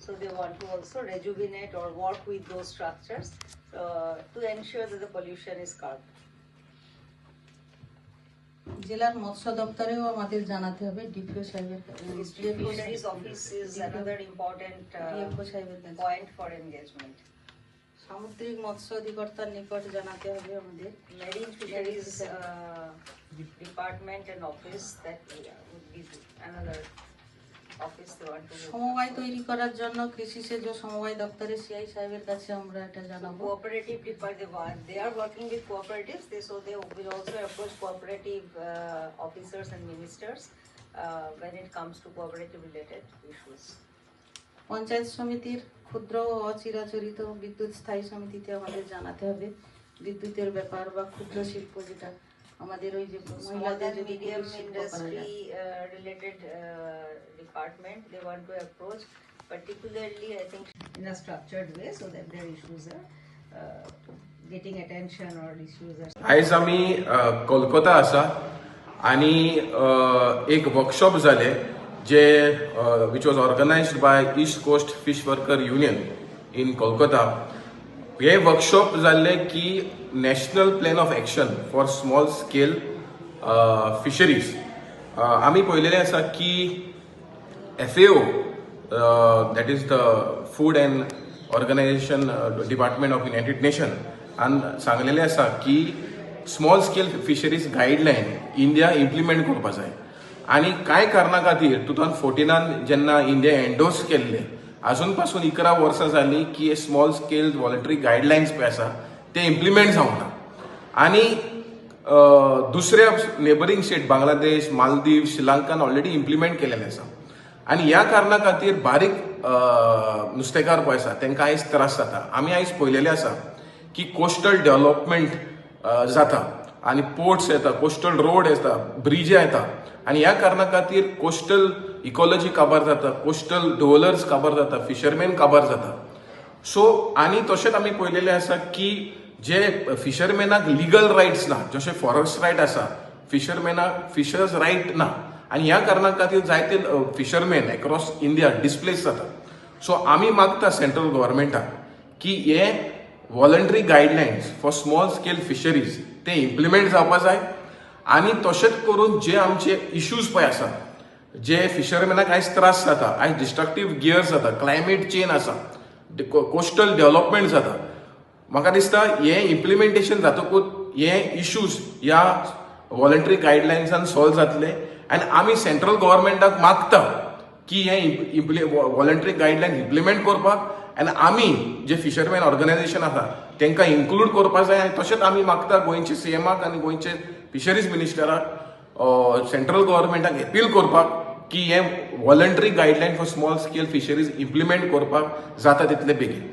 So they want to also rejuvenate or work with those structures to ensure that the pollution is curbed. জেলার মৎস্য দপ্তরেও আমাদের জানাতে হবে DPO সাহেবের Fisheries office is another important point for engagement. সামুদ্রিক মৎস্য অধিকর্তার নিকট জানাতে হবে আমাদের Marine Fisheries Department and office, that would be another office they want to. সমবায় তৈরি করার জন্য কৃষি সেচ ও সমবায় দপ্তরের সিআই সাহেবের কাছে আমরা এটা জানাবো। Cooperative department, they are working with cooperatives, so they will also approach cooperative officers and ministers when it comes to cooperative related issues. Panchayat সমিতির ক্ষুদ্র ও অচিরাচরিত বিদ্যুৎ স্থায়ী সমিতিতে আমাদের জানাতে হবে বিদ্যুতের ব্যাপার বা ক্ষুদ্র শিল্প যেটা আমাদের ওই যে মহিলাদের যদি medium industry related department, they want to approach particularly, I think, in a structured way so that their issues are getting attention or issues are. आयज आमी कोलकाता आसा आनी एक वर्कशॉप जाले जे which was organized by East Coast Fish Worker Union in Kolkata. हे workshop जाल्ले की national plan of action for small scale fisheries. आमी पळयलेलें आसा की FAO, that is the Food and Organization Department of United Nations, and सांगलेलें आसा की small scale fisheries guideline India implement करपा जाय. आनी कांय कारणां खातीर 2014 जेन्ना इंडिया एंडोर्स केल्ले अजून पासून 11 वर्सां जाली की स्मॉल स्केल वॉलंटरी गायडलायन्स पळय आसा ते इम्प्लिमेंट जावना. आनी दुसऱ्या नेबरिंग स्टेट बांगलादेश, मालदीव, श्रीलंकान ऑलरेडी इम्प्लिमेंट केलेले आसा. आनी ह्या कारणा खातीर बारीक नुस्तेकार पळय आसा तांकां आयज त्रास जाता. आमी आयज पळयलेलें आसा की कोस्टल डेव्हलपमेंट जाता आनी पोर्ट्स येता, कोस्टल रोड येता, ब्रिजा येता आनी ह्या कारणा खातीर कोस्टल इकॉलॉजी काबार जाता, कोस्टल डोलर्स काबार जाता, फिशरमॅन काबार जाता. सो आनी तशेंच आमी पळयलेलें आसा की जे फिशरमॅनाक लिगल रायट्स ना, जशे फॉरेस्ट रायट आसा, फिशरमॅनाक फिशर्स रायट ना आनी ह्या कारणा खातीर जायते फिशरमॅन अक्रॉस इंडिया डिस्प्लेस जाता. सो आमी मागता सेंट्रल गव्हर्मेंटाक की हे voluntary guidelines for small scale fisheries ते इम्प्लिमेंट जावपा जाय. आनी तशेंच करून जे आमचे इश्यूज पळय आसा, जे फिशरमॅनाक आयज त्रास जाता, आयज डिस्ट्रक्टीव गियर्स जाता, क्लायमेट चेंज आसा, कोस्टल डेव्हलपमेंट जाता, म्हाका दिसता हे इम्प्लिमेंटेशन जातकूच हे इश्यूज ह्या वॉलंटरी गायडलायन्सान सॉल्व जातले. आनी आमी सेंट्रल गव्हर्मेंटाक मागता की हे वॉलंटरी गायडलायन इम्प्लिमेंट करपाक आनी आमी जे फिशरमॅन ऑर्गनायझेशन आसा तांकां इन्क्लूड करपा जाय. आनी तशेंच आमी मागता गोंयचे CMाक आनी गोंयचे फिशरीज मिनिस्टराक सेंट्रल गव्हर्मेंटाक अपील करपाक की हे voluntary guideline for small scale fisheries implement करपाक जाता तितले बेगीन.